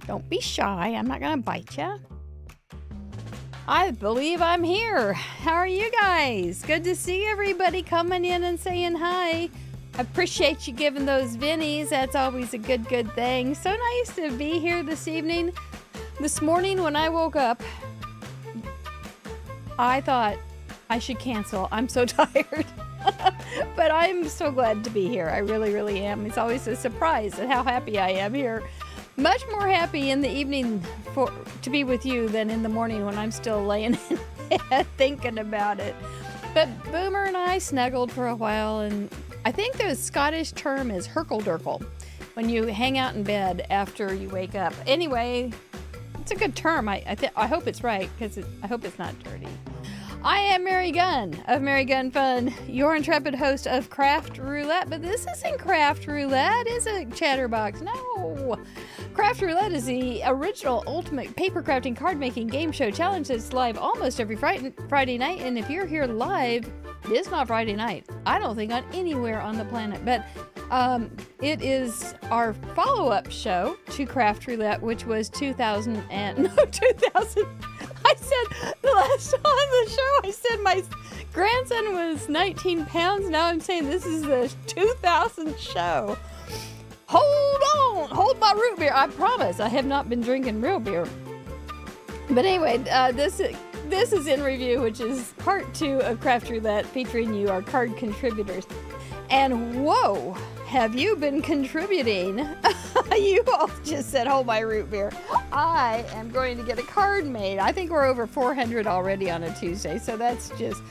Don't be shy. I'm not going to bite you. I believe I'm here. How are you guys? Good to see everybody coming in and saying hi. I appreciate you giving those Vinnies. That's always a good thing. So nice to be here this evening. This morning when I woke up, I thought I should cancel. I'm so tired. But I'm so glad to be here. I really am. It's always a surprise at how happy I am here. Much more happy in the evening to be with you than in the morning when I'm still laying in bed thinking about it. But Boomer and I snuggled for a while, and I think the Scottish term is herkle-durkle, when you hang out in bed after you wake up. Anyway, it's a good term. I hope it's right, because I hope it's not dirty. I am Mary Gunn of Mary Gunn Fun, your intrepid host of Craft Roulette, but this isn't Craft Roulette, is it, Chatterbox? No! Craft Roulette is the original ultimate paper crafting card making game show challenge that's live almost every Friday night, and if you're here live, it's not Friday night. I don't think on anywhere on the planet, but it is our follow-up show to Craft Roulette, which was 2000. I said the last time on the show, I said my grandson was 19 pounds. Now I'm saying this is the 2000 show. Hold my root beer. I promise I have not been drinking real beer. But anyway, this is in review, which is part 2 of Craft Roulette, featuring you, our card contributors. And whoa, have you been contributing? You all just said, hold my root beer. I am going to get a card made. I think we're over 400 already on a Tuesday, so that's just...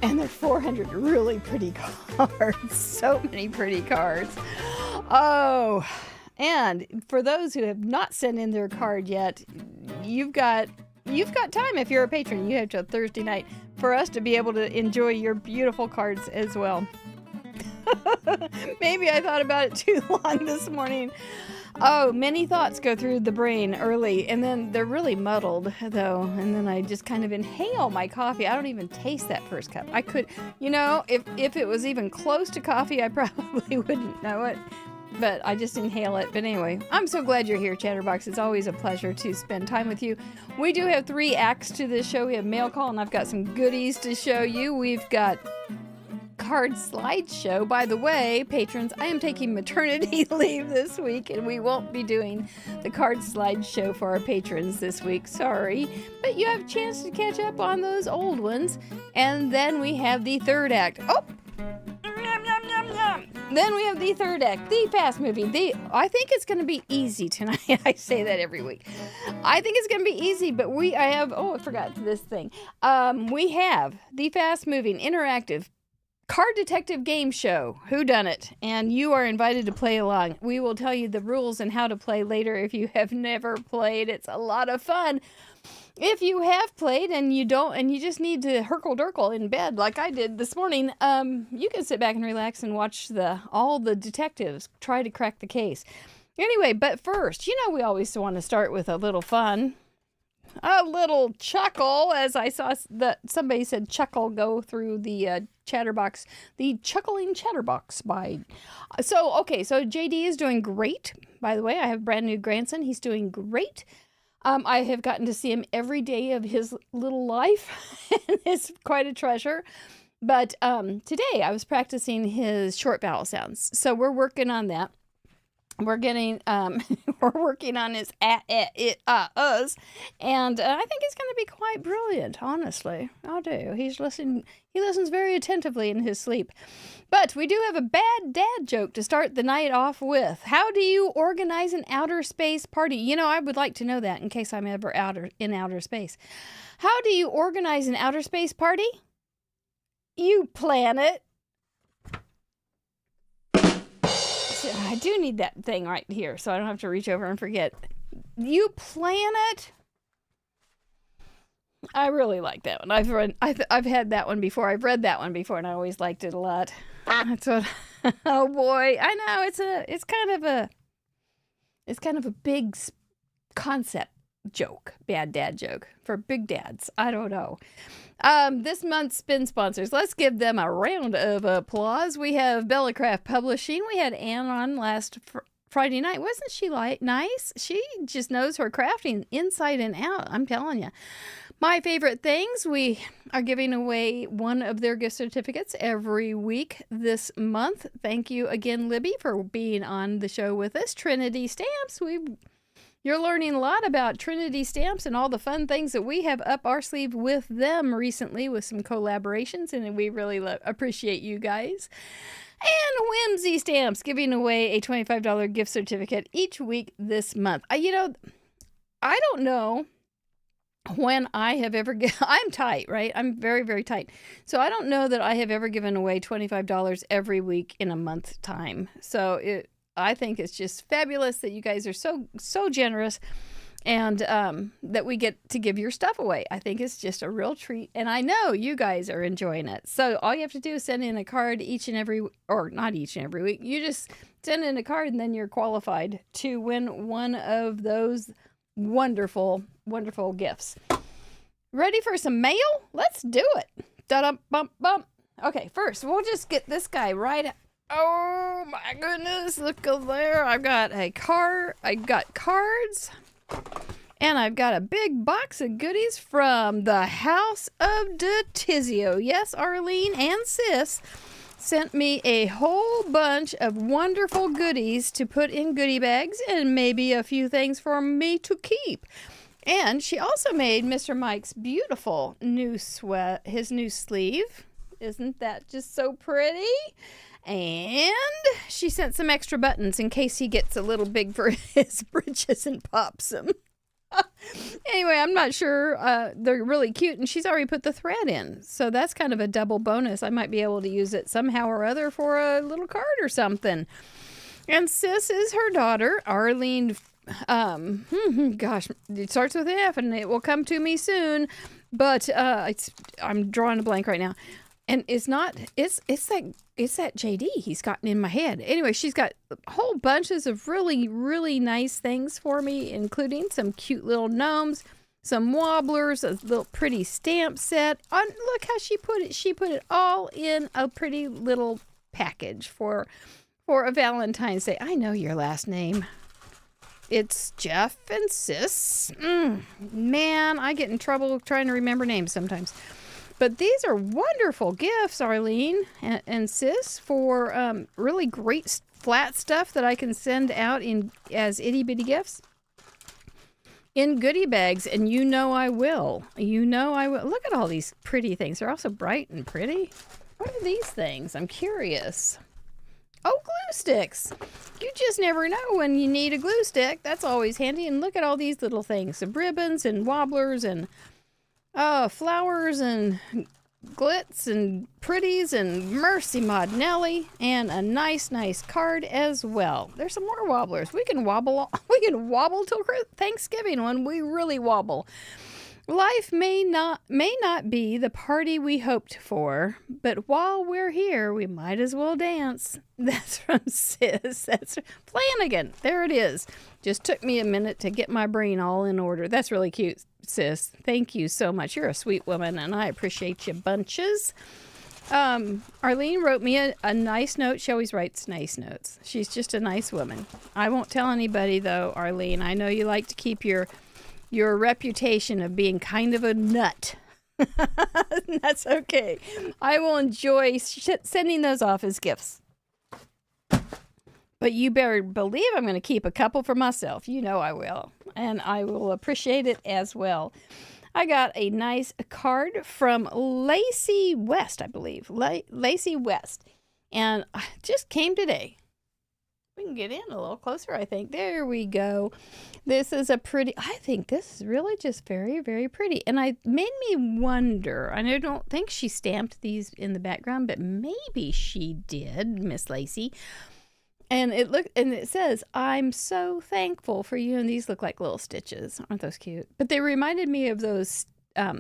And they're 400 really pretty cards. So many pretty cards. Oh, and for those who have not sent in their card yet, you've got time if you're a patron. You have till Thursday night for us to be able to enjoy your beautiful cards as well. Maybe I thought about it too long this morning. Oh, many thoughts go through the brain early, and then they're really muddled, though, and then I just kind of inhale my coffee. I don't even taste that first cup. I could, if it was even close to coffee, I probably wouldn't know it, but I just inhale it. But anyway, I'm so glad you're here, Chatterbox. It's always a pleasure to spend time with you. We do have 3 acts to this show. We have mail call, and I've got some goodies to show you. We've got card slideshow. By the way, patrons, I am taking maternity leave this week, and we won't be doing the card slideshow for our patrons this week. Sorry, but you have a chance to catch up on those old ones. And then we have the 3rd act. Oh, yum, yum, yum, yum. Then we have the 3rd act, the fast moving. I think it's going to be easy tonight. I say that every week. I think it's going to be easy, but I forgot this thing. We have the fast moving interactive card detective game show, Whodunit, and you are invited to play along. We will tell you the rules and how to play later if you have never played. It's a lot of fun. If you have played and you don't, and you just need to herkle-durkle in bed like I did this morning, you can sit back and relax and watch all the detectives try to crack the case. Anyway, but first, we always want to start with a little fun. A little chuckle, as I saw that somebody said chuckle go through the chatterbox, the chuckling chatterbox So JD is doing great. By the way, I have a brand new grandson. He's doing great. I have gotten to see him every day of his little life. And it's quite a treasure. But today I was practicing his short vowel sounds. So we're working on that. We're working on his us, and I think it's going to be quite brilliant, honestly. I do. He listens very attentively in his sleep. But we do have a bad dad joke to start the night off with. How do you organize an outer space party? I would like to know that in case I'm ever in outer space. How do you organize an outer space party? You plan it. I do need that thing right here so I don't have to reach over and forget. You plan it? I really like that one. I've had that one before. I've read that one before, and I always liked it a lot. That's what. Oh boy, I know it's kind of a big concept joke, bad dad joke for big dads. I don't know. This month's spin sponsors, let's give them a round of applause. We have Bellacraft Publishing. We had Anne on last Friday night. Wasn't she nice? She just knows her crafting inside and out. I'm telling you. My favorite things, we are giving away one of their gift certificates every week this month. Thank you again, Libby, for being on the show with us. Trinity Stamps. You're learning a lot about Trinity Stamps and all the fun things that we have up our sleeve with them recently with some collaborations, and we really appreciate you guys. And Whimsy Stamps, giving away a $25 gift certificate each week this month. I don't know when I have ever I'm tight, right? I'm very, very tight. So I don't know that I have ever given away $25 every week in a month time. So I think it's just fabulous that you guys are so generous, and that we get to give your stuff away. I think it's just a real treat, and I know you guys are enjoying it. So all you have to do is send in a card not each and every week. You just send in a card, and then you're qualified to win one of those wonderful, wonderful gifts. Ready for some mail? Let's do it. Da-dum-bum-bum. Okay, first, we'll just get this guy right. Oh, my goodness. Look over there. I've got cards. And I've got a big box of goodies from the House of Detizio. Yes, Arlene and Sis sent me a whole bunch of wonderful goodies to put in goodie bags, and maybe a few things for me to keep. And she also made Mr. Mike's beautiful his new sleeve. Isn't that just so pretty? And she sent some extra buttons in case he gets a little big for his britches and pops them. Anyway, I'm not sure. They're really cute, and she's already put the thread in. So that's kind of a double bonus. I might be able to use it somehow or other for a little card or something. And Sis is her daughter, Arlene. Gosh, it starts with an F, and it will come to me soon. But I'm drawing a blank right now. And it's that JD he's gotten in my head. Anyway, she's got whole bunches of really, really nice things for me, including some cute little gnomes, some wobblers, a little pretty stamp set. Look how she put it. She put it all in a pretty little package for a Valentine's Day. I know your last name. It's Jeff and Sis. Man, I get in trouble trying to remember names sometimes. But these are wonderful gifts, Arlene and Sis, for really great flat stuff that I can send out as itty-bitty gifts in goodie bags, and you know I will. You know I will. Look at all these pretty things. They're also bright and pretty. What are these things? I'm curious. Oh, glue sticks. You just never know when you need a glue stick. That's always handy. And look at all these little things. Some ribbons and wobblers and flowers and glitz and pretties and mercy Maud Nelly, and a nice card as well. There's some more wobblers. We can wobble till Thanksgiving when we really wobble. Life may not be the party we hoped for, but while we're here, we might as well dance. That's from Sis. That's Flanagan. There it is. Just took me a minute to get my brain all in order. That's really cute, Sis. Thank you so much. You're a sweet woman, and I appreciate you bunches. Arlene wrote me a nice note. She always writes nice notes. She's just a nice woman. I won't tell anybody, though, Arlene. I know you like to keep your reputation of being kind of a nut. That's okay. I will enjoy sending those off as gifts. But you better believe I'm going to keep a couple for myself. You know I will. And I will appreciate it as well. I got a nice card from Lacey West, I believe. Lacey West. And I just came today. We can get in a little closer, I think. There we go. This is I think this is really just very, very pretty. And it made me wonder, and I don't think she stamped these in the background, but maybe she did, Miss Lacey. And it says, "I'm so thankful for you." And these look like little stitches. Aren't those cute? But they reminded me of those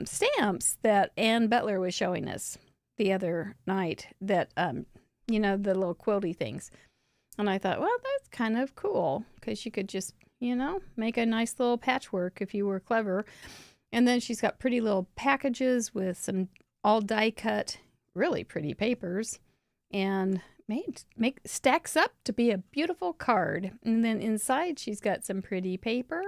stamps that Ann Butler was showing us the other night, that, the little quilty things. And I thought, well, that's kind of cool, because you could just, make a nice little patchwork if you were clever. And then she's got pretty little packages with some all die cut, really pretty papers, and stacks up to be a beautiful card. And then inside she's got some pretty paper.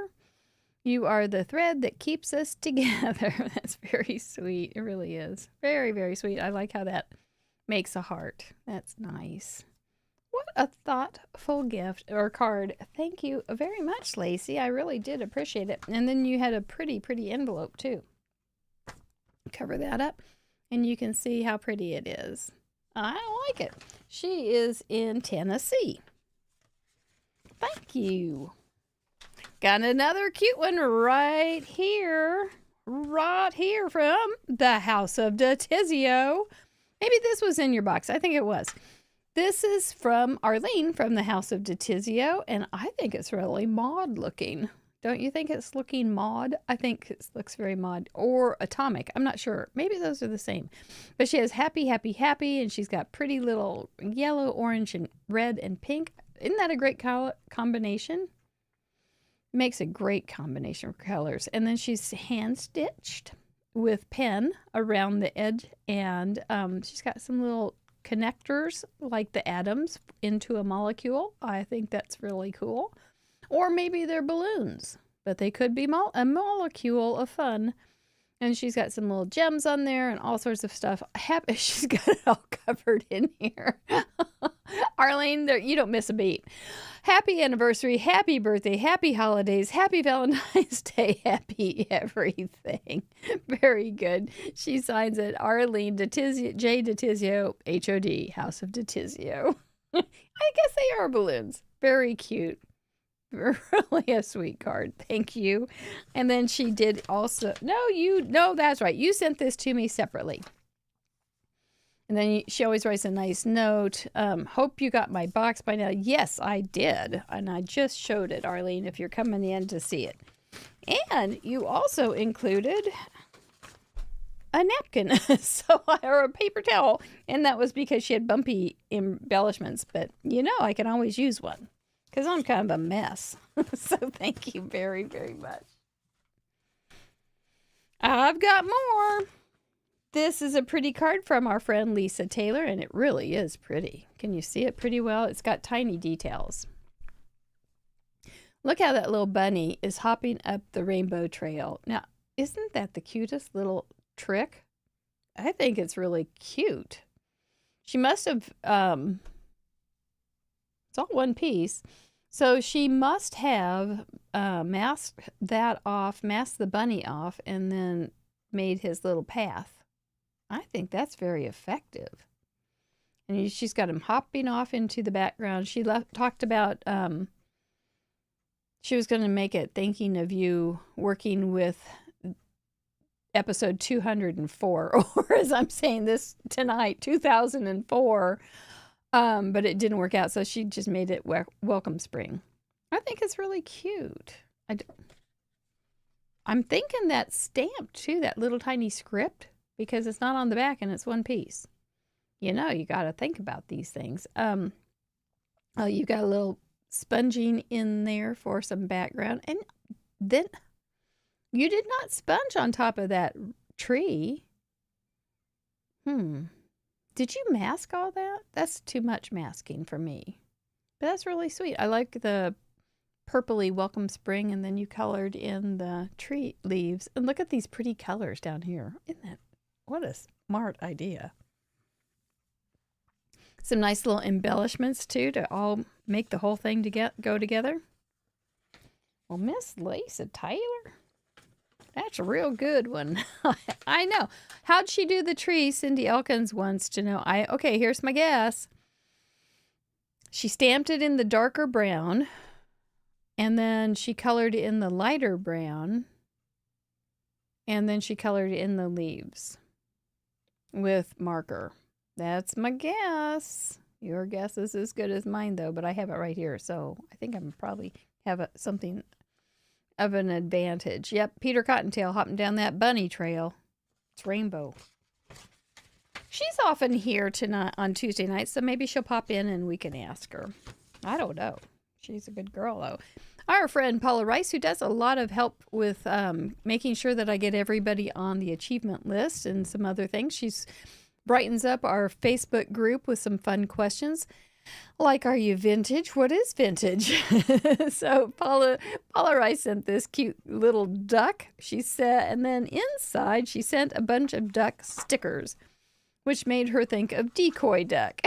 You are the thread that keeps us together. That's very sweet. It really is. Very, very sweet. I like how that makes a heart. That's nice. What a thoughtful gift or card. Thank you very much, Lacey. I really did appreciate it. And then you had a pretty, pretty envelope too. Cover that up and you can see how pretty it is. I like it. She is in Tennessee. Thank you. Got another cute one right here from the House of Detizio. Maybe this was in your box. I think it was. This is from Arlene from the House of Detizio, and I think it's really mod looking. Don't you think it's looking mod? I think it looks very mod or atomic. I'm not sure. Maybe those are the same. But she has happy, happy, happy, and she's got pretty little yellow, orange, and red and pink. Isn't that a great combination? Makes a great combination of colors. And then she's hand stitched with pen around the edge, and she's got some little connectors like the atoms into a molecule. I think that's really cool. Or maybe they're balloons, but they could be a molecule of fun. And she's got some little gems on there and all sorts of stuff. Happy she's got it all covered in here. Arlene, you don't miss a beat. Happy anniversary, happy birthday, happy holidays, happy Valentine's Day, happy everything. Very good. She signs it Arlene Detizio, J. Detizio, HOD, House of Detizio. I guess they are balloons. Very cute. Really a sweet card. Thank you. And then she did also, no, that's right. You sent this to me separately. And then she always writes a nice note. Hope you got my box by now. Yes, I did. And I just showed it, Arlene, if you're coming in to see it. And you also included a napkin, or a paper towel. And that was because she had bumpy embellishments. But, I can always use one because I'm kind of a mess. So thank you very, very much. I've got more. This is a pretty card from our friend Lisa Taylor, and it really is pretty. Can you see it pretty well? It's got tiny details. Look how that little bunny is hopping up the rainbow trail. Now, isn't that the cutest little trick? I think it's really cute. She must have, it's all one piece. So she must have masked the bunny off, and then made his little path. I think that's very effective. And she's got him hopping off into the background. She talked about she was going to make it thinking of you working with episode 204, or as I'm saying this tonight, 2004. But it didn't work out, so she just made it Welcome Spring. I think it's really cute. I'm thinking that stamped too, that little tiny script, because it's not on the back and it's one piece. You got to think about these things. You got a little sponging in there for some background. And then you did not sponge on top of that tree. Did you mask all that? That's too much masking for me. But that's really sweet. I like the purpley Welcome Spring, and then you colored in the tree leaves. And look at these pretty colors down here. Isn't that? What a smart idea. Some nice little embellishments, too, to all make the whole thing go together. Well, Miss Lisa Taylor, that's a real good one. I know. How'd she do the tree? Cindy Elkins wants to know. Okay, here's my guess. She stamped it in the darker brown, and then she colored in the lighter brown, and then she colored in the leaves with marker. That's my guess. Your guess is as good as mine, though, but I have it right here, so I think I'm probably have something of an advantage. Yep, Peter Cottontail hopping down that bunny trail. It's rainbow. She's often here tonight on Tuesday nights, so maybe she'll pop in and we can ask her. I don't know. She's a good girl, though. Our friend Paula Rice, who does a lot of help with making sure that I get everybody on the achievement list and some other things. She's brightens up our Facebook group with some fun questions. Like, are you vintage? What is vintage? So Paula Rice sent this cute little duck. She said, and then inside she sent a bunch of duck stickers, which made her think of decoy duck.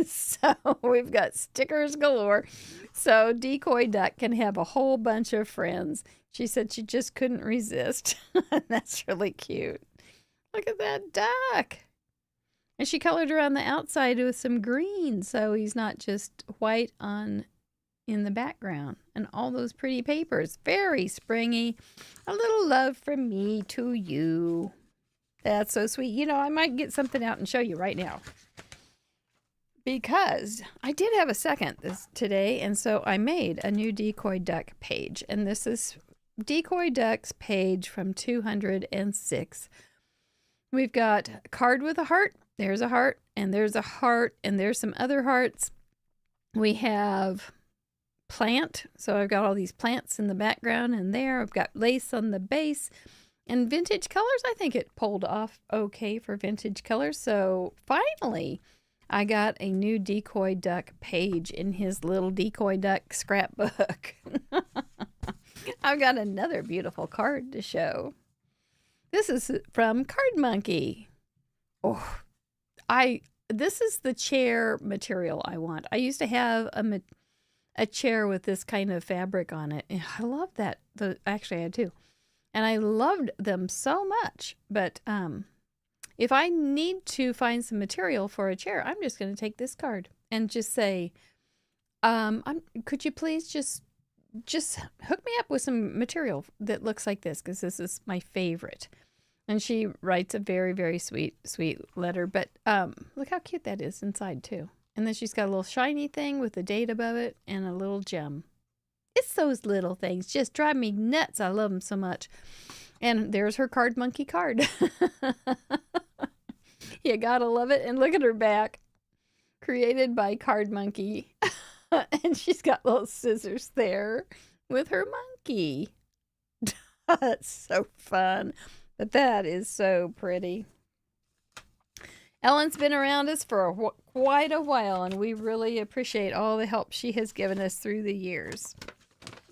So we've got stickers galore. So decoy duck can have a whole bunch of friends. She said she just couldn't resist. That's really cute. Look at that duck. And she colored around the outside with some green, so he's not just white in the background. And all those pretty papers. Very springy. A little love from me to you. That's so sweet. You know, I might get something out and show you right now. Because I did have a second today, and so I made a new decoy duck page. And this is decoy duck's page from 206. We've got a card with a heart. There's a heart, and there's a heart, and there's some other hearts. We have plant. So I've got all these plants in the background and there. I've got lace on the base. And vintage colors, I think it pulled off okay for vintage colors. So finally, I got a new decoy duck page in his little decoy duck scrapbook. I've got another beautiful card to show. This is from Card Monkey. Oh, this is the chair material I want. I used to have a chair with this kind of fabric on it. And I love that. Actually, I had two. And I loved them so much. But if I need to find some material for a chair, I'm just going to take this card and just say, could you please just hook me up with some material that looks like this, because this is my favorite. And she writes a very, very sweet, sweet letter. But look how cute that is inside, too. And then she's got a little shiny thing with a date above it and a little gem. It's those little things just drive me nuts. I love them so much. And there's her Card Monkey card. You gotta love it. And look at her back. Created by Card Monkey. And she's got little scissors there with her monkey. That's so fun. But that is so pretty. Ellen's been around us for quite a while, and we really appreciate all the help she has given us through the years.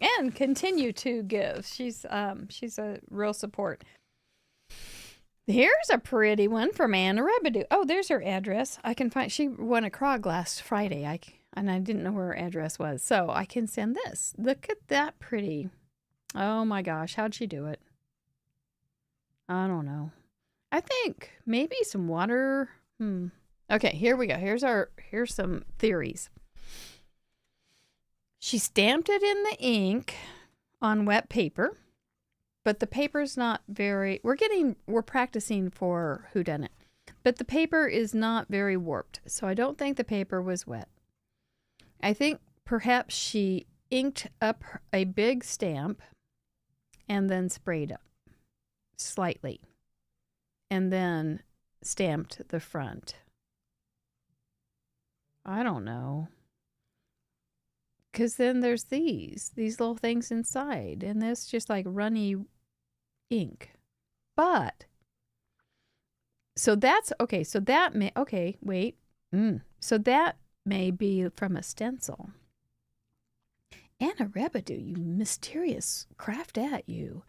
And continue to give. She's a real support. Here's a pretty one from Anna Rebedu. Oh, there's her address. I can find. She won a CROG last Friday. And I didn't know where her address was, so I can send this. Look at that pretty. Oh my gosh, how'd she do it? I don't know. I think maybe some water. Okay, here we go. Here's some theories. She stamped it in the ink on wet paper, but the paper's not very, we're practicing for Whodunit, but the paper is not very warped. So I don't think the paper was wet. I think perhaps she inked up a big stamp and then sprayed up slightly and then stamped the front. I don't know. Because then there's these little things inside, and this just like runny ink. But so that's okay. So that may So that may be from a stencil. Anna Rebedu, you mysterious craft at you.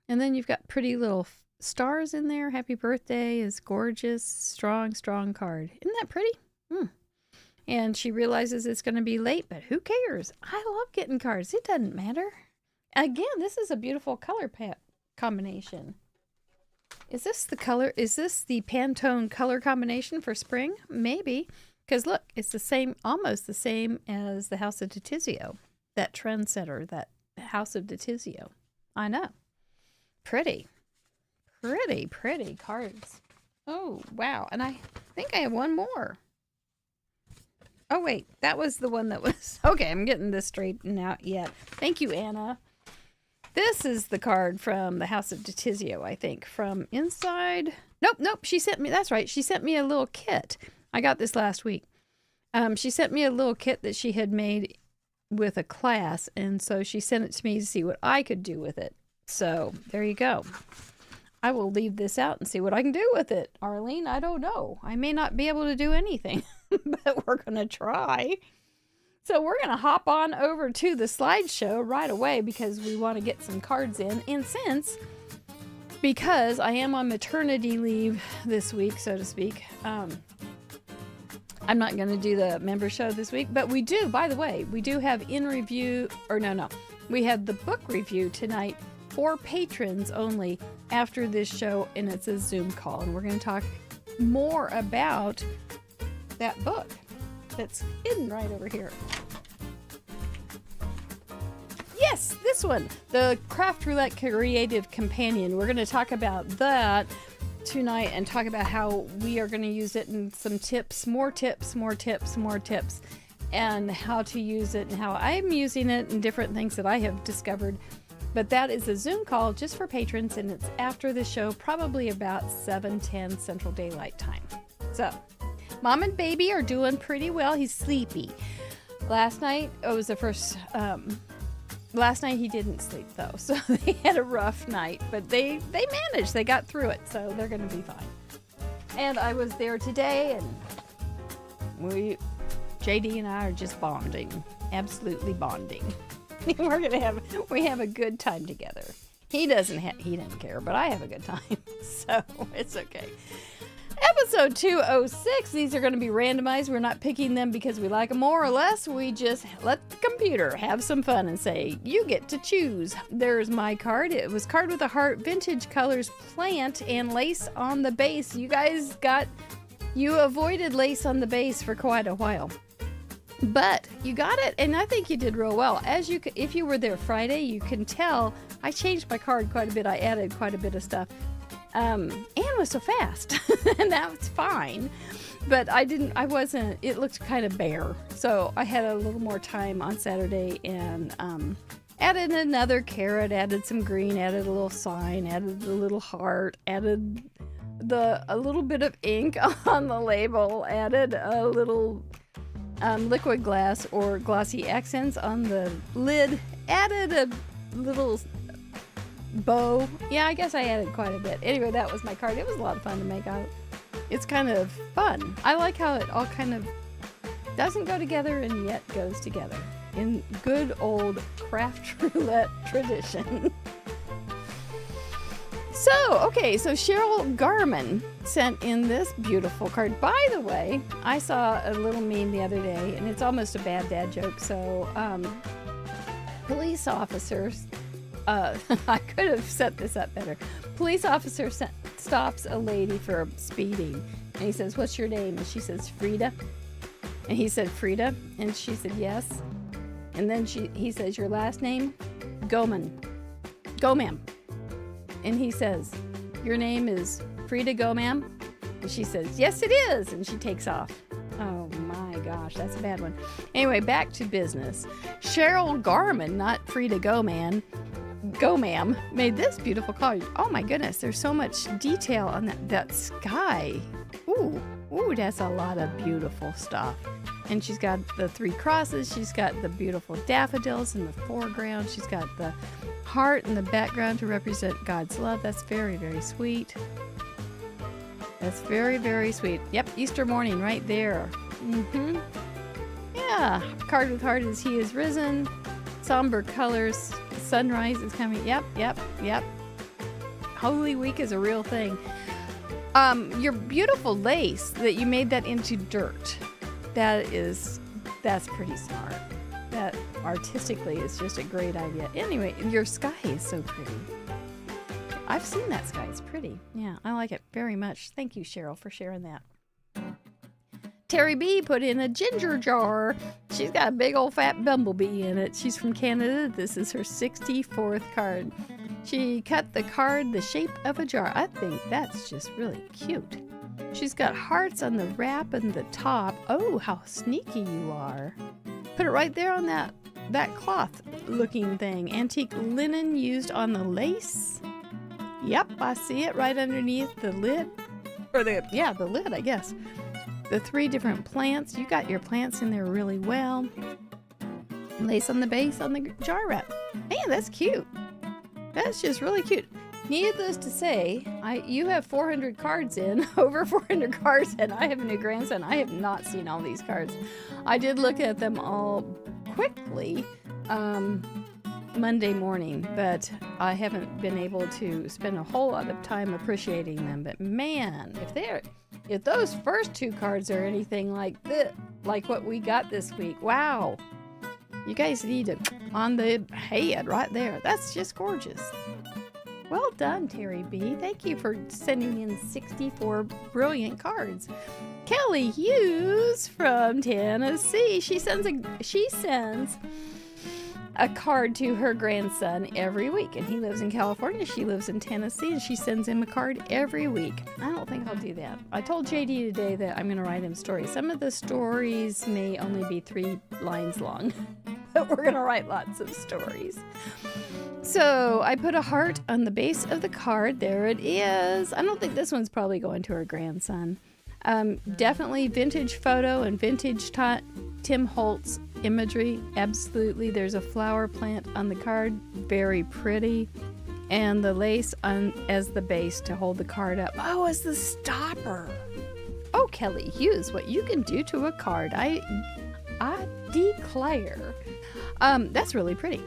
And then you've got pretty little stars in there. Happy birthday is gorgeous. Strong, strong card. Isn't that pretty? And she realizes it's going to be late, but who cares? I love getting cards. It doesn't matter. Again, this is a beautiful color combination. Is this the color? Is this the Pantone color combination for spring? Maybe. Because look, it's the same, almost the same as the House of Detizio. That trendsetter, that House of Detizio. I know. Pretty. Pretty, pretty cards. Oh, wow. And I think I have one more. Oh, wait. That was the one that was... Okay, I'm getting this straightened out yet. Thank you, Anna. This is the card from the House of Detizio, I think. From inside... Nope. She sent me... That's right. She sent me a little kit. I got this last week. She sent me a little kit that she had made with a class, and so she sent it to me to see what I could do with it. So, there you go. I will leave this out and see what I can do with it. Arlene, I don't know. I may not be able to do anything, but we're going to try. So we're going to hop on over to the slideshow right away because we want to get some cards in. And because I am on maternity leave this week, so to speak, I'm not going to do the member show this week, but we do, by the way, we do have in review, or no, we have the book review tonight for patrons only after this show, and it's a Zoom call, and we're going to talk more about that book that's hidden right over here. Yes, this one, the Craft Roulette Creative Companion. We're going to talk about that tonight and talk about how we are going to use it and some tips, more tips, and how to use it and how I'm using it and different things that I have discovered. But that is a Zoom call just for patrons, and it's after the show, probably about 7:10 Central Daylight Time. So, Mom and baby are doing pretty well. He's sleepy. Last night, it was the first... Last night he didn't sleep though, so they had a rough night, but they managed. They got through it, so they're going to be fine. And I was there today, and JD and I are just bonding, absolutely bonding. We have a good time together. He doesn't care, but I have a good time, so it's okay. Episode 206. These are going to be randomized. We're not picking them because we like them more or less. We just let the computer have some fun and say, you get to choose. There's my card. It was Card with a Heart, Vintage Colors, Plant, and Lace on the base. You avoided lace on the base for quite a while. But you got it, and I think you did real well. If you were there Friday, you can tell I changed my card quite a bit. I added quite a bit of stuff. Anne was so fast, and that was fine, but it looked kind of bare, so I had a little more time on Saturday and added another carrot, added some green, added a little sign, added a little heart, added a little bit of ink on the label, added a little liquid glass or glossy accents on the lid, added a little bow. Yeah, I guess I added quite a bit. Anyway, that was my card. It was a lot of fun to make out. It's kind of fun. I like how it all kind of doesn't go together and yet goes together in good old craft roulette tradition. So Cheryl Garman sent in this beautiful card. By the way, I saw a little meme the other day, and it's almost a bad dad joke. So, police officers, I could have set this up better. Police officer stops a lady for speeding, and he says, "What's your name?" And she says, "Frida." And he said, "Frida?" And she said, "Yes." And then he says, "Your last name?" "Goman." "Go-ma'am." And he says, "Your name is Frida Go-ma'am?" And she says, "Yes, it is." And she takes off. Oh my gosh, that's a bad one. Anyway, back to business. Cheryl Garman, not Frida Go-ma'am, made this beautiful card. Oh my goodness, there's so much detail on that sky. Ooh, that's a lot of beautiful stuff. And she's got the 3 crosses. She's got the beautiful daffodils in the foreground. She's got the heart in the background to represent God's love. That's very, very sweet. That's very, very sweet. Yep, Easter morning right there. Yeah, card with heart is He is risen. Somber colors, sunrise is coming. Yep. Holy Week is a real thing. Your beautiful lace that you made that into dirt. That's pretty smart. That artistically is just a great idea. Anyway, your sky is so pretty. I've seen that sky. It's pretty. Yeah, I like it very much. Thank you, Cheryl, for sharing that. Terry B put in a ginger jar. She's got a big old fat bumblebee in it. She's from Canada. This is her 64th card. She cut the card the shape of a jar. I think that's just really cute. She's got hearts on the wrap and the top. Oh, how sneaky you are. Put it right there on that cloth looking thing. Antique linen used on the lace. Yep, I see it right underneath the lid. Or the lid, I guess. The 3 different plants. You got your plants in there really well. Lace on the base on the jar wrap. Man, that's cute. That's just really cute. Needless to say, you have 400 cards in, over 400 cards, and I have a new grandson. I have not seen all these cards. I did look at them all quickly Monday morning, but I haven't been able to spend a whole lot of time appreciating them. But man, if those first 2 cards are anything like this, like what we got this week, wow. You guys need it on the head right there. That's just gorgeous. Well done, Terry B. Thank you for sending in 64 brilliant cards. Kelly Hughes from Tennessee. She sends a card to her grandson every week, and he lives in California. She lives in Tennessee, and she sends him a card every week. I don't think I'll do that. I told JD today that I'm going to write him stories. Some of the stories may only be 3 lines long, but we're going to write lots of stories. So I put a heart on the base of the card. There it is. I don't think this one's probably going to her grandson. Definitely vintage photo and vintage Tim Holtz imagery. Absolutely. There's a flower plant on the card. Very pretty. And the lace as the base to hold the card up. Oh, as the stopper. Oh, Kelly Hughes, what you can do to a card. I declare. That's really pretty.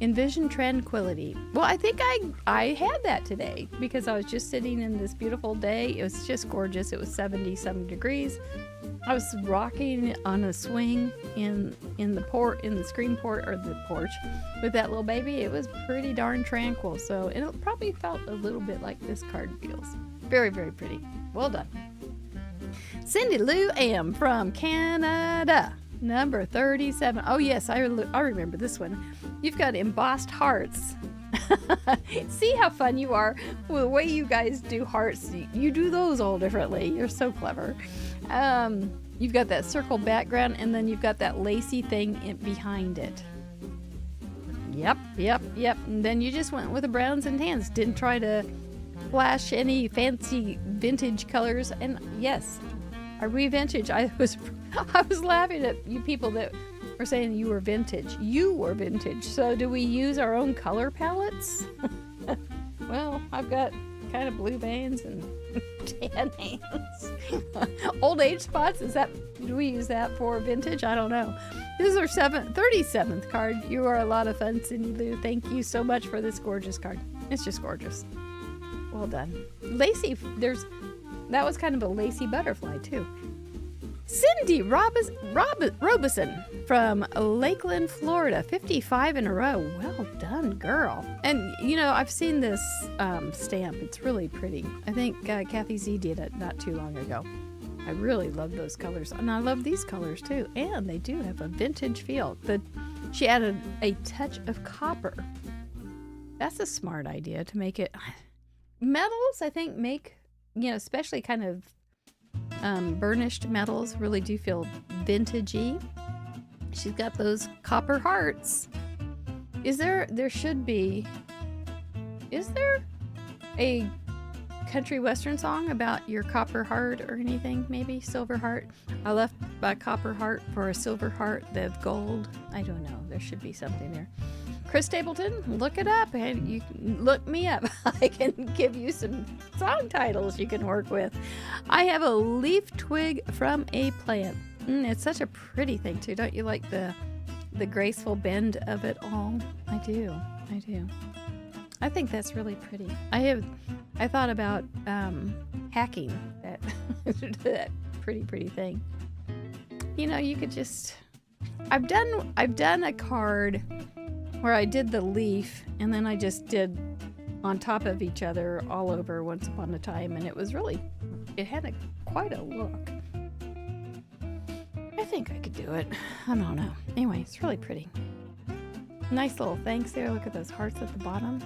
Envision tranquility. Well, I think I had that today because I was just sitting in this beautiful day. It was just gorgeous. It was 77 degrees. I was rocking on a swing in the screen port or the porch with that little baby. It was pretty darn tranquil. So it probably felt a little bit like this card feels. Very, very pretty. Well done. Cindy Lou M from Canada. Number 37. Oh, yes, I remember this one. You've got embossed hearts. See how fun you are? Well, the way you guys do hearts, you do those all differently. You're so clever. You've got that circle background, and then you've got that lacy thing behind it. Yep. And then you just went with the browns and tans. Didn't try to flash any fancy vintage colors. And yes, are we vintage? I was laughing at you people that were saying you were vintage. You were vintage. So do we use our own color palettes? Well, I've got kind of blue veins and tan hands. Old age spots, do we use that for vintage? I don't know. This is our 37th card. You are a lot of fun, Cindy Lou. Thank you so much for this gorgeous card. It's just gorgeous. Well done. Lacy, that was kind of a lacy butterfly too. Cindy Robeson from Lakeland, Florida. 55 in a row. Well done, girl. And, I've seen this stamp. It's really pretty. I think Kathy Z did it not too long ago. I really love those colors. And I love these colors, too. And they do have a vintage feel. She added a touch of copper. That's a smart idea to make it... Metals, I think, make, especially kind of burnished metals really do feel vintagey. She's got those copper hearts. Is there a country western song about your copper heart or anything? Maybe silver heart. I left my copper heart for a silver heart of gold. I don't know. There should be something there. Chris Stapleton, look it up, and you can look me up. I can give you some song titles you can work with. I have a leaf twig from a plant. It's such a pretty thing too. Don't you like the graceful bend of it all? I do. I think that's really pretty. I thought about hacking that that pretty thing. You could just. I've done a card where I did the leaf and then I just did on top of each other all over once upon a time, and it had quite a look. I think I could do it. I don't know. Anyway, it's really pretty. Nice little thanks there. Look at those hearts at the bottom.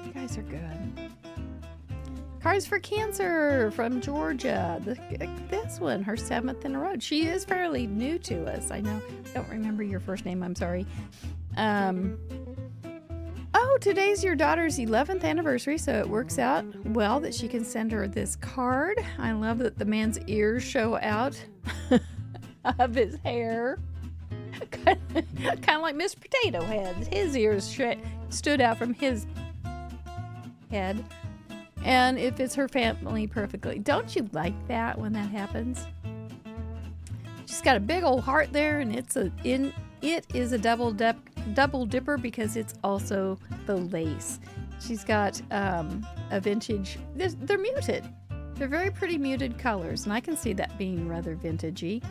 You guys are good. Cards for Cancer from Georgia. This one, her 7th in a row. She is fairly new to us. I know. I don't remember your first name. I'm sorry. Today's your daughter's 11th anniversary, so it works out well that she can send her this card. I love that the man's ears show out of his hair. kind of like Mr. Potato Head. His ears stood out from his head. And it fits her family perfectly. Don't you like that when that happens? She's got a big old heart there, and it is a double dipper because it's also the lace. She's got a vintage. They're muted. They're very pretty muted colors, and I can see that being rather vintagey.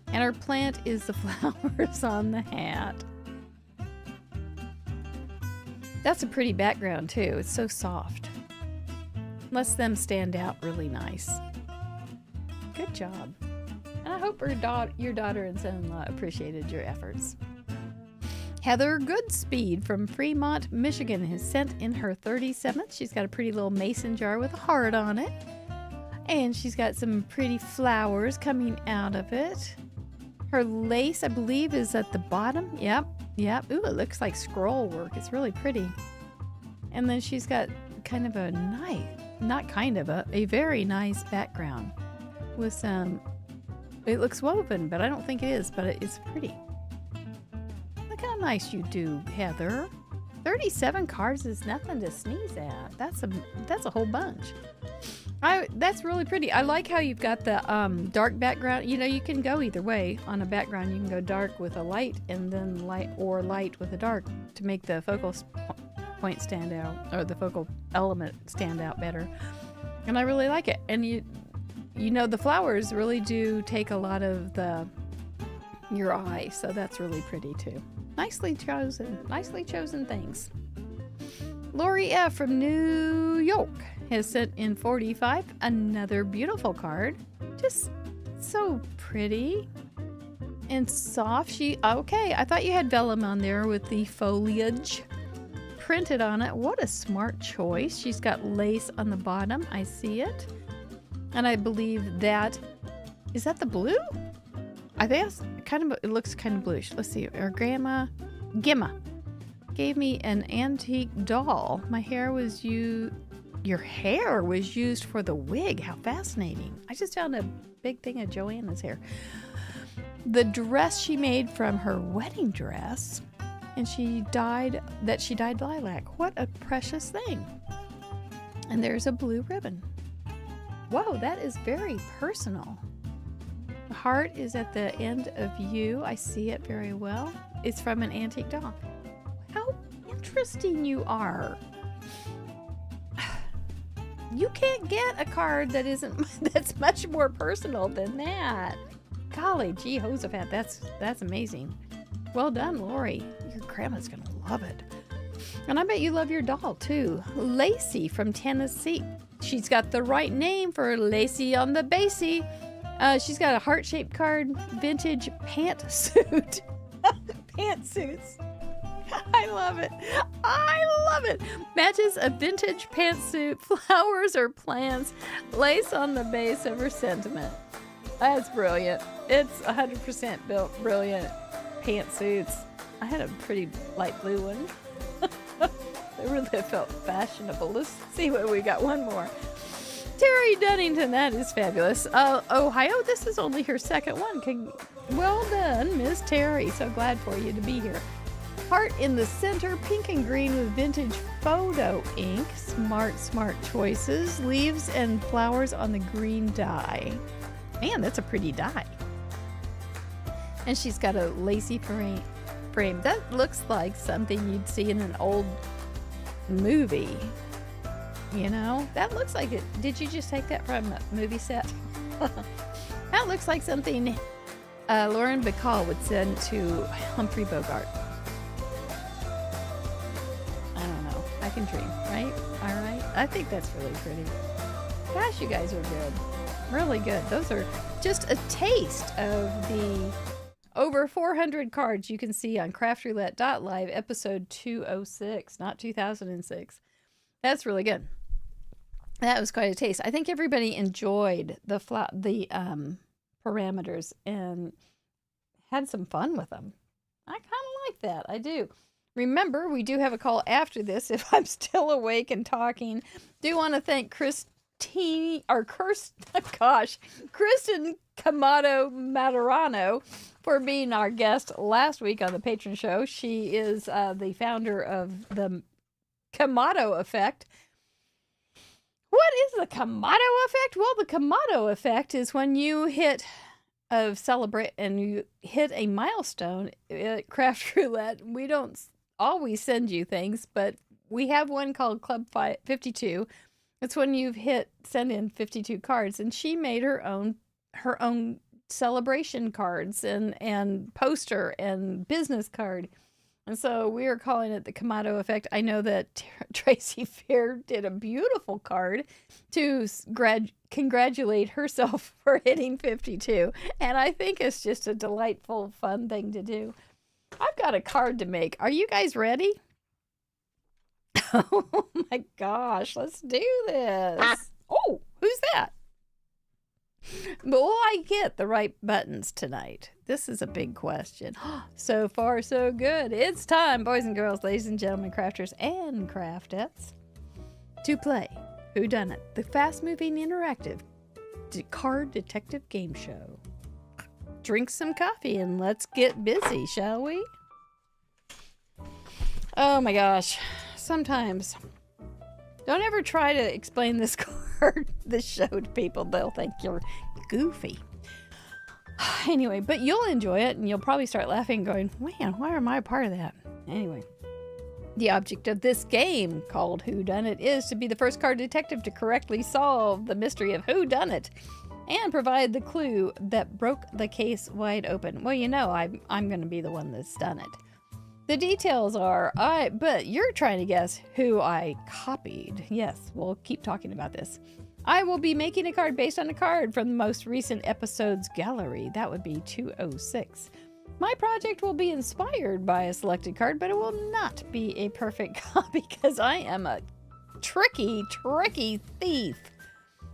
And her plant is the flowers on the hat. That's a pretty background too. It's so soft. Lets them stand out really nice. Good job. And I hope your daughter and son-in-law appreciated your efforts. Heather Goodspeed from Fremont, Michigan has sent in her 37th. She's got a pretty little mason jar with a heart on it. And she's got some pretty flowers coming out of it. Her lace, I believe, is at the bottom. Yep. Ooh, it looks like scroll work. It's really pretty. And then she's got kind of a a very nice background with some, it looks woven, but I don't think it is, but it's pretty. Look how nice you do, Heather. 37 cards is nothing to sneeze at. That's a whole bunch. That's really pretty. I like how you've got the dark background. You know, you can go either way on a background. You can go dark with a light and then light with a dark to make the focal point stand out, or the focal element stand out better. And I really like it. And you know, the flowers really do take a lot of your eye, so that's really pretty too. Nicely chosen things. Lori F. from New York has sent in 45, another beautiful card. Just so pretty and soft. Okay, I thought you had vellum on there with the foliage printed on it. What a smart choice. She's got lace on the bottom. I see it. And I believe is that the blue? I think it's it looks kind of bluish. Let's see. Our grandma, Gemma, gave me an antique doll. Your hair was used for the wig. How fascinating. I just found a big thing of Joanna's hair. The dress she made from her wedding dress, and she dyed lilac. What a precious thing. And there's a blue ribbon. Whoa, that is very personal. The heart is at the end of you. I see it very well. It's from an antique doll. How interesting you are. You can't get a card that's much more personal than that. Golly gee, Jehosaphat, that's amazing. Well done, Lori. Your grandma's gonna love it. And I bet you love your doll too. Lacey from Tennessee. She's got the right name for Lacey on the Basie. She's got a heart-shaped card, vintage pantsuit. Pantsuits. I love it. Matches a vintage pantsuit, flowers or plants, lace on the base of her sentiment. That's brilliant. It's 100% built brilliant pantsuits. I had a pretty light blue one. They really felt fashionable. Let's see what we got. One more. Terry Dunnington, that is fabulous. Ohio, this is only her second one. Well done, Miss Terry. So glad for you to be here. Heart in the center, pink and green with vintage photo ink. Smart choices. Leaves and flowers on the green dye. Man, that's a pretty dye. And she's got a lacy frame. That looks like something you'd see in an old movie. You know, that looks like it. Did you just take that from a movie set? That looks like something Lauren Bacall would send to Humphrey Bogart. I don't know. I can dream, right? All right. I think that's really pretty. Gosh, you guys are good. Really good. Those are just a taste of the over 400 cards you can see on craftroulette.live, episode 206, not 2006. That's really good. That was quite a taste. I think everybody enjoyed the parameters and had some fun with them. I kind of like that. I do. Remember, we do have a call after this if I'm still awake and talking. Do want to thank Chris Kristen Camato Maturano for being our guest last week on the Patron show. She is the founder of the Camato effect. What is the Camato effect? Well, the Camato effect is when you hit celebrate and you hit a milestone at Craft Roulette. We don't always send you things, but we have one called Club 52. It's when you've send in 52 cards, and she made her own celebration cards and poster and business card. And so we are calling it the Camato effect. I know that Tracy Fair did a beautiful card to congratulate herself for hitting 52. And I think it's just a delightful, fun thing to do. I've got a card to make. Are you guys ready? Oh my gosh, let's do this. Oh, who's that? Will I get the right buttons tonight? This is a big question. So far, so good. It's time, boys and girls, ladies and gentlemen, crafters and craftettes, to play Whodunit, the fast-moving interactive card detective game show. Drink some coffee and let's get busy, shall we? Oh my gosh. Sometimes, don't ever try to explain this this show to people. They'll think you're goofy. Anyway, but you'll enjoy it and you'll probably start laughing going, man, why am I a part of that? Anyway, the object of this game called Whodunit is to be the first card detective to correctly solve the mystery of whodunit and provide the clue that broke the case wide open. Well, you know, I'm going to be the one that's done it. The details are, but you're trying to guess who I copied. Yes, we'll keep talking about this. I will be making a card based on a card from the most recent episode's gallery. That would be 206. My project will be inspired by a selected card, but it will not be a perfect copy because I am a tricky thief.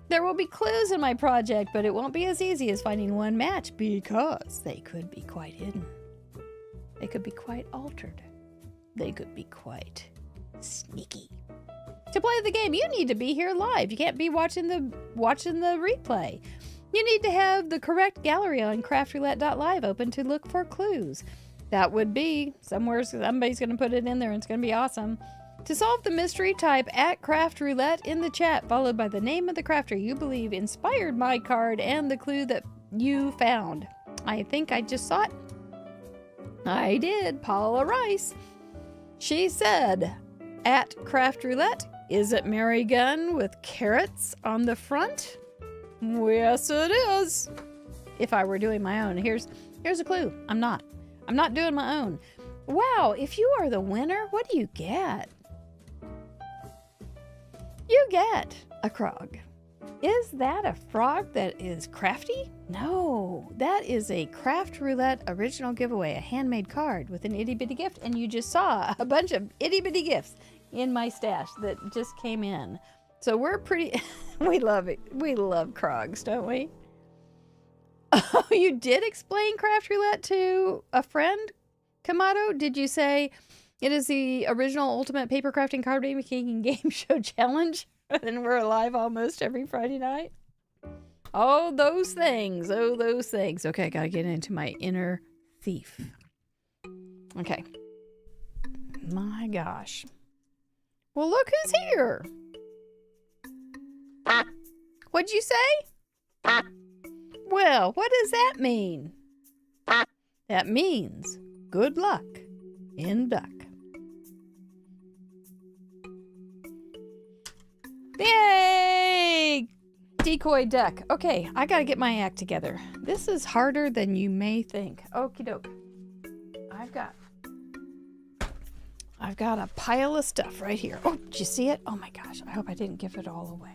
There will be clues in my project, but it won't be as easy as finding one match because they could be quite hidden. They could be quite altered. They could be quite sneaky. To play the game, you need to be here live. You can't be watching the replay. You need to have the correct gallery on craftroulette.live open to look for clues. That would be somewhere, somebody's going to put it in there and it's going to be awesome. To solve the mystery, type @craftroulette in the chat, followed by the name of the crafter you believe inspired my card and the clue that you found. I think I just saw it. I did. Paula Rice. She said, @craftroulette, is it Mary Gunn with carrots on the front? Yes, it is. If I were doing my own. Here's a clue. I'm not doing my own. Wow, if you are the winner, what do you get? You get a frog. Is that a frog that is crafty? No, that is a Craft Roulette original giveaway, a handmade card with an itty-bitty gift. And you just saw a bunch of itty-bitty gifts in my stash that just came in. So we're pretty, we love it. We love Krogs, don't we? Oh, you did explain Craft Roulette to a friend, Kamato? Did you say it is the original ultimate paper crafting card making game show challenge? And we're live almost every Friday night? Oh, those things. Oh, those things. Okay, I gotta get into my inner thief. Okay. My gosh. Well, look who's here. What'd you say? Well, what does that mean? That means good luck in duck. Yay! Decoy duck. Okay, I gotta get my act together. This is harder than you may think. Okie doke. I've got a pile of stuff right here. Oh, did you see it? Oh my gosh, I hope I didn't give it all away.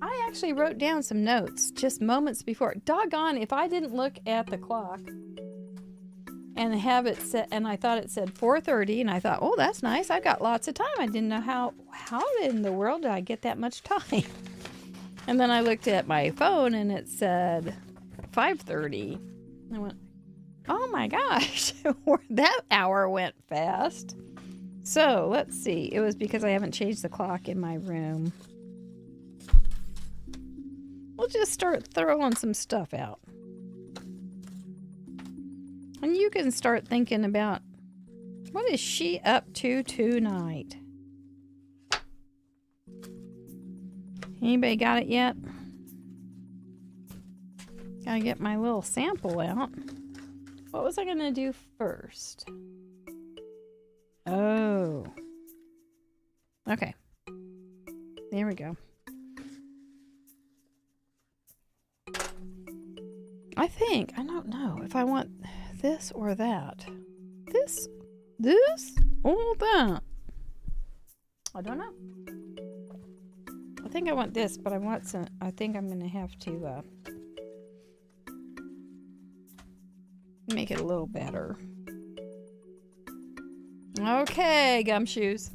I actually wrote down some notes just moments before. Doggone, if I didn't look at the clock and have it set, and I thought it said 4:30, and I thought, oh, that's nice. I've got lots of time. I didn't know how in the world did I get that much time? And then I looked at my phone and it said 5:30. I went, oh my gosh, that hour went fast. So let's see. It was because I haven't changed the clock in my room. we'll just start throwing some stuff out. And you can start thinking about, what is she up to tonight? Anybody got it yet? Gotta get my little sample out. What was I gonna do first? Oh. Okay. There we go. I don't know if I want this or that. This or that. I don't know. I think I want this, but I think I'm gonna have to make it a little better. Okay, gumshoes.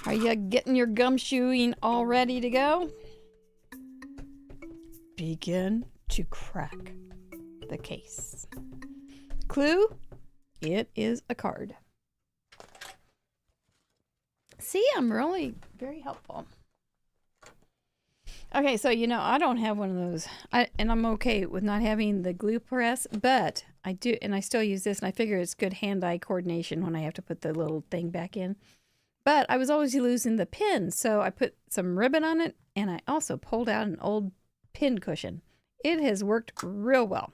Are you getting your gumshoeing all ready to go? Begin to crack the case. Clue, it is a card. See, I'm really very helpful. Okay, so I don't have one of those. And I'm okay with not having the glue press, but I do, and I still use this, and I figure it's good hand-eye coordination when I have to put the little thing back in. But I was always losing the pin, so I put some ribbon on it, and I also pulled out an old pin cushion. It has worked real well.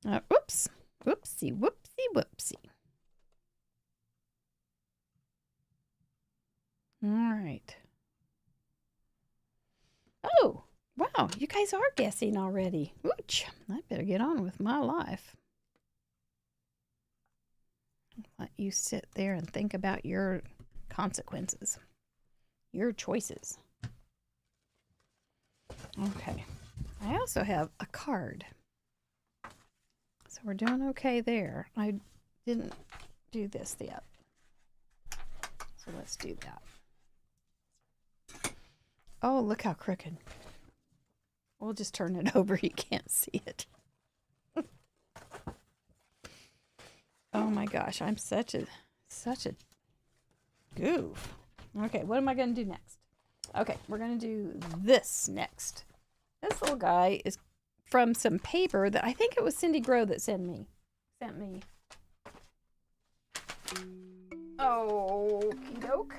Whoops. Whoopsie, whoopsie, whoopsie. All right. Oh, wow. You guys are guessing already. Ooch. I better get on with my life. Let you sit there and think about your consequences. Your choices. Okay. I also have a card. So we're doing okay there. I didn't do this yet. So let's do that. Oh, look how crooked. We'll just turn it over. You can't see it. Oh my gosh, I'm such a goof. Okay, what am I going to do next? Okay, we're going to do this next. This little guy is from some paper that I think it was Cindy Grow that sent me. Oh, okie doke.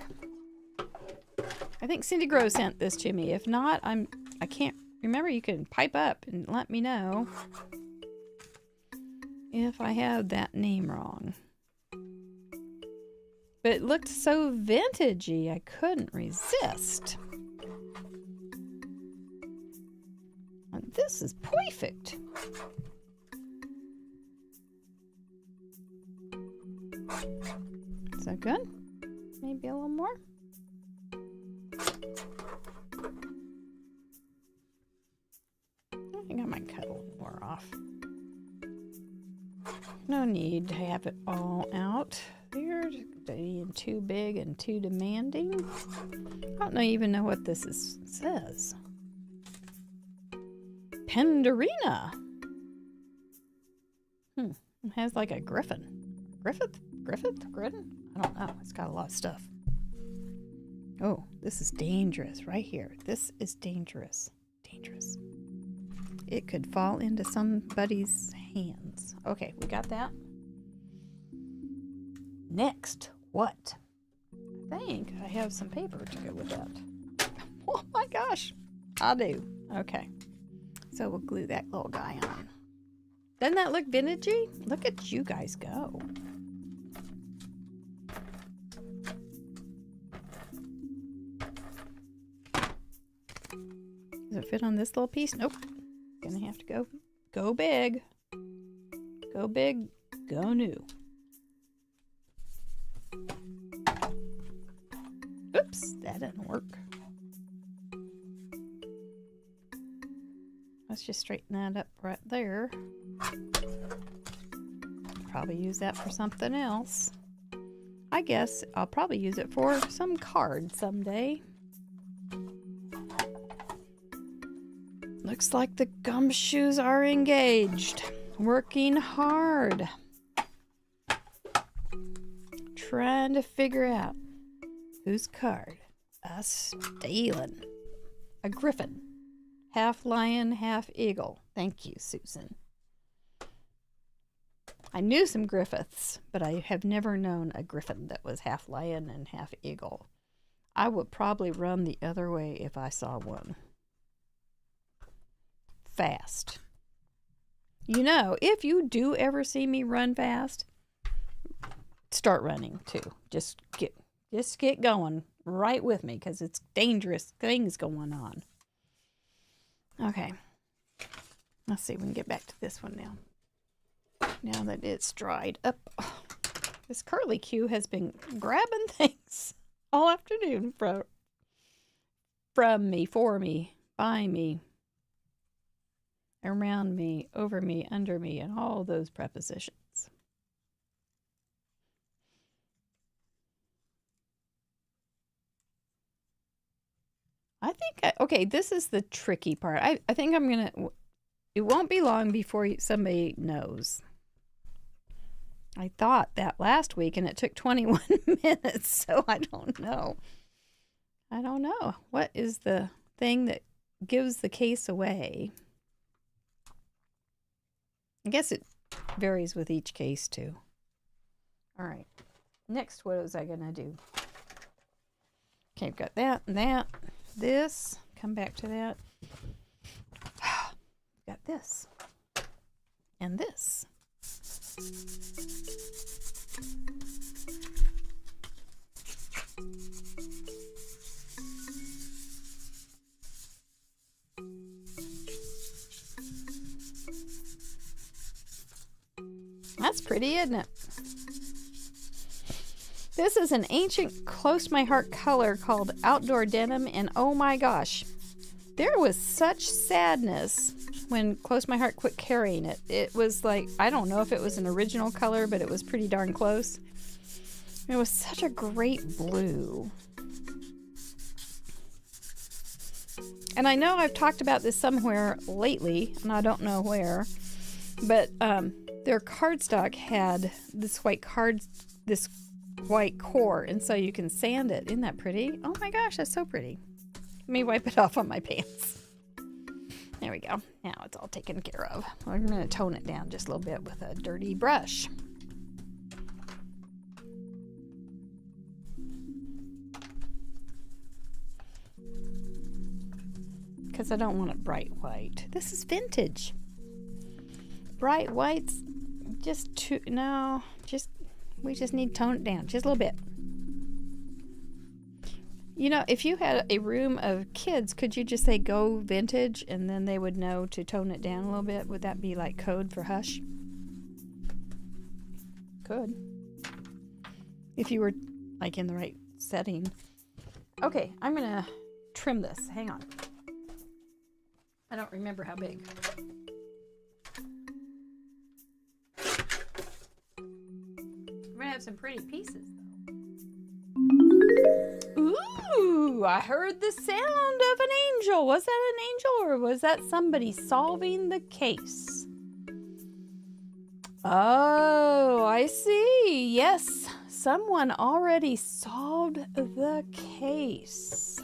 I think Cindy Grow sent this to me. If not, I can't remember. You can pipe up and let me know if I have that name wrong. But it looked so vintagey, I couldn't resist. And this is perfect. Is that good? Maybe a little more? I think I might cut a little more off. No need to have it all out. You're being too big and too demanding. I don't even know what this says. Pendarina. It has like a griffin. Griffin? I don't know. It's got a lot of stuff. Oh, this is dangerous right here. This is dangerous. Dangerous. It could fall into somebody's hands. Okay, we got that. Next, what? I think I have some paper to go with that. Oh my gosh. I do. Okay. So we'll glue that little guy on. Doesn't that look vintagey? Look at you guys go. Does it fit on this little piece? Nope. Gonna have to go big. Go big, go new. Oops, that didn't work. Let's just straighten that up right there. Probably use that for something else. I guess I'll probably use it for some card someday. Looks like the gumshoes are engaged. Working hard. Trying to figure out Whose card? A stealing. A griffin. Half lion, half eagle. Thank you, Susan. I knew some Griffiths, but I have never known a griffin that was half lion and half eagle. I would probably run the other way if I saw one. Fast. You know, if you do ever see me run fast, start running too. Just get going right with me, because it's dangerous things going on. Okay. Let's see if we can get back to this one now. Now that it's dried up. Oh, this curly Q has been grabbing things all afternoon from me, for me, by me, around me, over me, under me, and all those prepositions. I think, okay, this is the tricky part. I think I'm going to, it won't be long before somebody knows. I thought that last week, and it took 21 minutes, so I don't know. I don't know. What is the thing that gives the case away? I guess it varies with each case, too. All right. Next, what was I going to do? Okay, I've got that and that. This. Come back to that. Got this. And this. That's pretty, isn't it? This is an ancient, close to my heart color called Outdoor Denim, and oh my gosh, there was such sadness when Close My Heart quit carrying it. It was like, I don't know if it was an original color, but it was pretty darn close. It was such a great blue. And I know I've talked about this somewhere lately, and I don't know where, but their cardstock had this white core, and so you can sand it. Isn't that pretty? Oh my gosh, that's so pretty. Let me wipe it off on my pants. There we go. Now it's all taken care of. We're going to tone it down just a little bit with a dirty brush. Because I don't want it bright white. This is vintage. Bright whites, we just need to tone it down just a little bit. You know, if you had a room of kids, could you just say go vintage and then they would know to tone it down a little bit? Would that be like code for hush? Could. If you were like in the right setting. Okay, I'm going to trim this. Hang on. I don't remember how big. I'm going to have some pretty pieces. Ooh, I heard the sound of an angel. Was that an angel, or was that somebody solving the case? Oh, I see. Yes, someone already solved the case.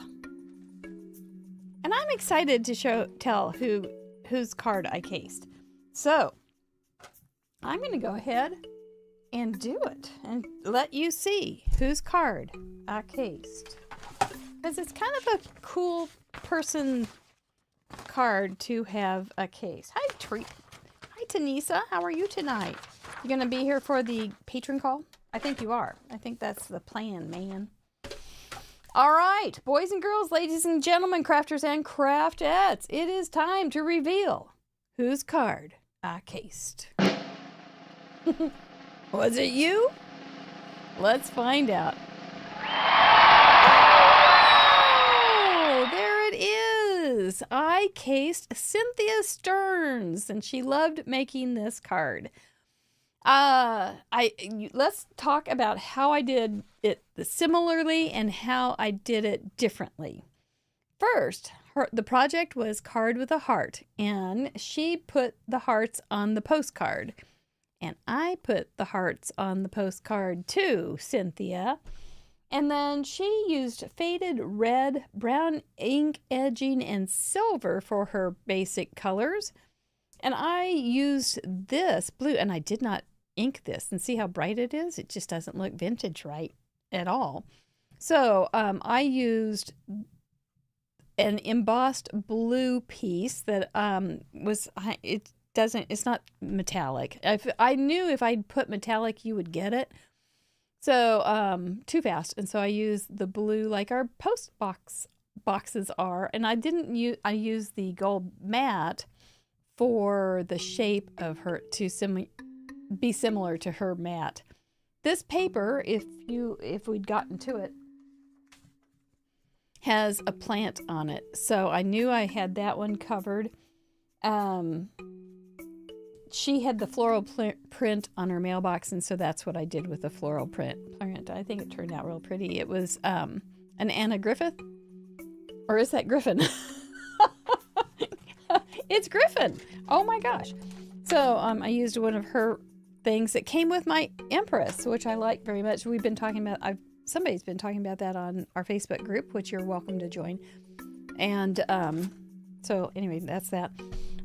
And I'm excited to tell whose card I cased. So, I'm going to go ahead and do it and let you see whose card I cased. Because it's kind of a cool person card to have a case. Hi, Tanisa. How are you tonight? You going to be here for the patron call? I think you are. I think that's the plan, man. All right, boys and girls, ladies and gentlemen, crafters and craftettes, it is time to reveal whose card I cased. Was it you? Let's find out. Oh, there it is. I cased Cynthia Stearns, and she loved making this card. Let's talk about how I did it similarly and how I did it differently. First, the project was Card with a Heart, and she put the hearts on the postcard. And I put the hearts on the postcard too, Cynthia. And then she used faded red, brown ink edging, and silver for her basic colors. And I used this blue, and I did not ink this. And see how bright it is? It just doesn't look vintage right at all. So I used an embossed blue piece that it's not metallic. I knew if I'd put metallic, you would get it. So, too fast. And so I used the blue like our post boxes are. And I used the gold matte for the shape of her to be similar to her matte. This paper, if we'd gotten to it, has a plant on it. So I knew I had that one covered. She had the floral print on her mailbox, and so that's what I did with the floral print. I think it turned out real pretty. It was an Anna Griffith, or is that Griffin? It's Griffin. Oh my gosh. So I used one of her things that came with my Empress, which I like very much. We've been talking about, somebody's been talking about that on our Facebook group, which you're welcome to join. And so anyway, that's that.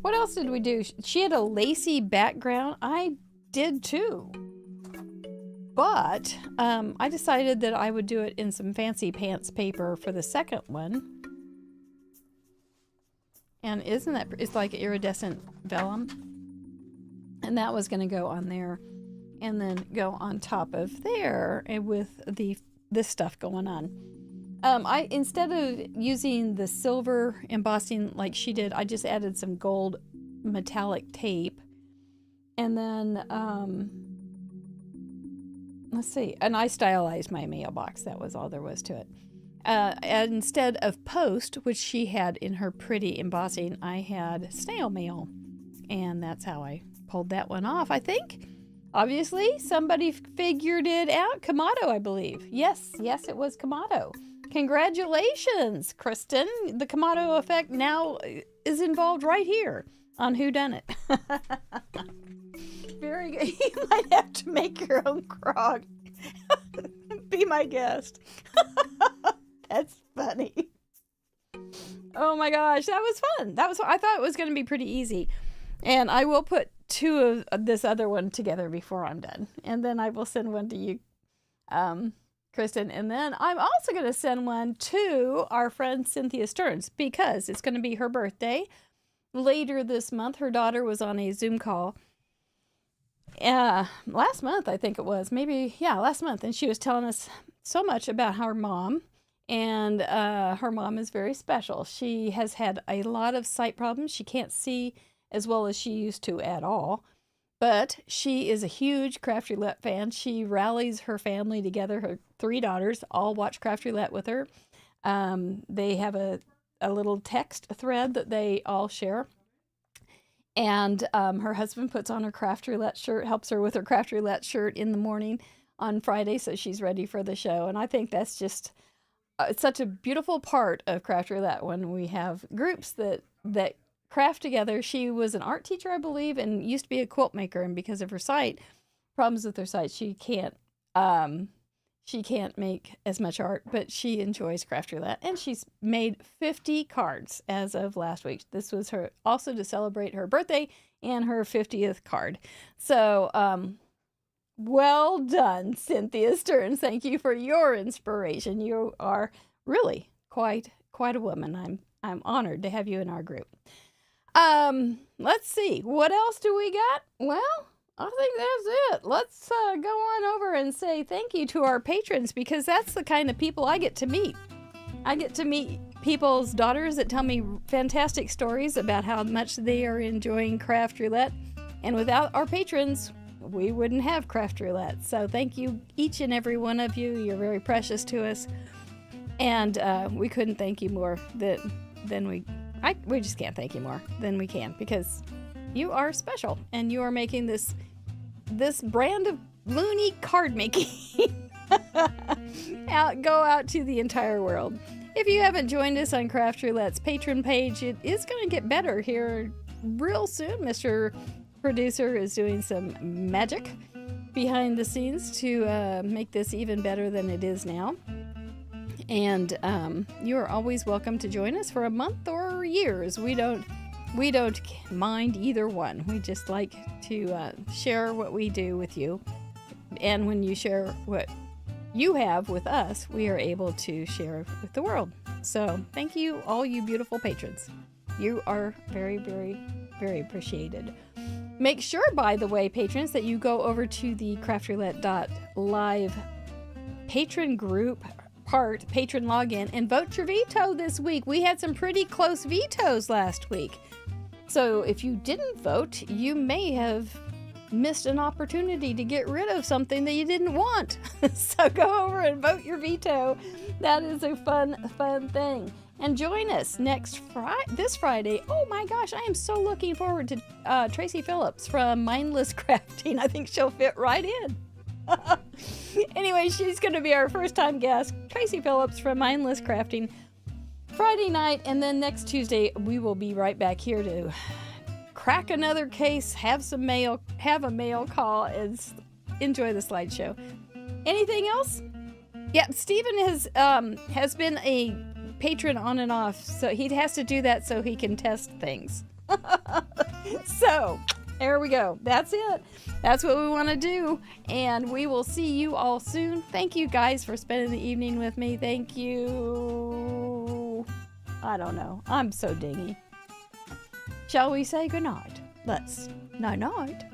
What else did we do? She had a lacy background. I did too. But I decided that I would do it in some fancy pants paper for the second one. And isn't that, it's like iridescent vellum. And that was going to go on there and then go on top of there with this stuff going on. Instead of using the silver embossing like she did, I just added some gold metallic tape. And then, let's see. And I stylized my mailbox. That was all there was to it. And instead of post, which she had in her pretty embossing, I had snail mail. And that's how I pulled that one off, I think. Obviously, somebody figured it out. Kamado, I believe. Yes, it was Kamado. Congratulations, Kristen. The Kamado effect now is involved right here on Whodunit. Very good. You might have to make your own grog. Be my guest. That's funny. Oh my gosh, that was fun. I thought it was going to be pretty easy. And I will put two of this other one together before I'm done. And then I will send one to you, Kristen. And then I'm also going to send one to our friend Cynthia Stearns because it's going to be her birthday later this month. Her daughter was on a Zoom call last month, I think it was. Last month. And she was telling us so much about her mom. And her mom is very special. She has had a lot of sight problems. She can't see as well as she used to at all. But she is a huge Craft Roulette fan. She rallies her family together. Her 3 daughters all watch Craft Roulette with her. They have a little text thread that they all share. And her husband puts on her Craft Roulette shirt, helps her with her Craft Roulette shirt in the morning on Friday so she's ready for the show. And I think that's just it's such a beautiful part of Craft Roulette when we have groups that craft together. She was an art teacher, I believe, and used to be a quilt maker. And because of her problems with her sight, she can't make as much art, but she enjoys Craft Roulette. And she's made 50 cards as of last week. This was her also to celebrate her birthday and her 50th card. So, well done, Cynthia Stearns. Thank you for your inspiration. You are really quite a woman. I'm honored to have you in our group. Let's see. What else do we got? Well, I think that's it. Let's go on over and say thank you to our patrons because that's the kind of people I get to meet. I get to meet people's daughters that tell me fantastic stories about how much they are enjoying Craft Roulette. And without our patrons, we wouldn't have Craft Roulette. So thank you, each and every one of you. You're very precious to us. And we couldn't thank you more than we just can't thank you more than we can because you are special and you are making this brand of loony card making go out to the entire world. If you haven't joined us on Craft Roulette's Patron page, it is going to get better here real soon. Mr. Producer is doing some magic behind the scenes to make this even better than it is now. And you are always welcome to join us for a month or years. We don't mind either one. We just like to share what we do with you. And when you share what you have with us, we are able to share with the world. So thank you, all you beautiful patrons. You are very, very, very appreciated. Make sure, by the way, patrons, that you go over to the craftroulette.live patron group patron login, and vote your veto this week. We had some pretty close vetoes last week. So if you didn't vote, you may have missed an opportunity to get rid of something that you didn't want. So go over and vote your veto. That is a fun thing. And join us this Friday. Oh my gosh, I am so looking forward to Tracy Phillips from Mindless Crafting. I think she'll fit right in. Anyway, she's going to be our first time guest, Tracy Phillips from Mindless Crafting, Friday night. And then next Tuesday, we will be right back here to crack another case, have a mail call, and enjoy the slideshow. Anything else? Yeah, Stephen has been a patron on and off, so he has to do that so he can test things. So there we go. That's it. That's what we want to do. And we will see you all soon. Thank you guys for spending the evening with me. Thank you. I don't know. I'm so dingy. Shall we say goodnight? Let's. Night night.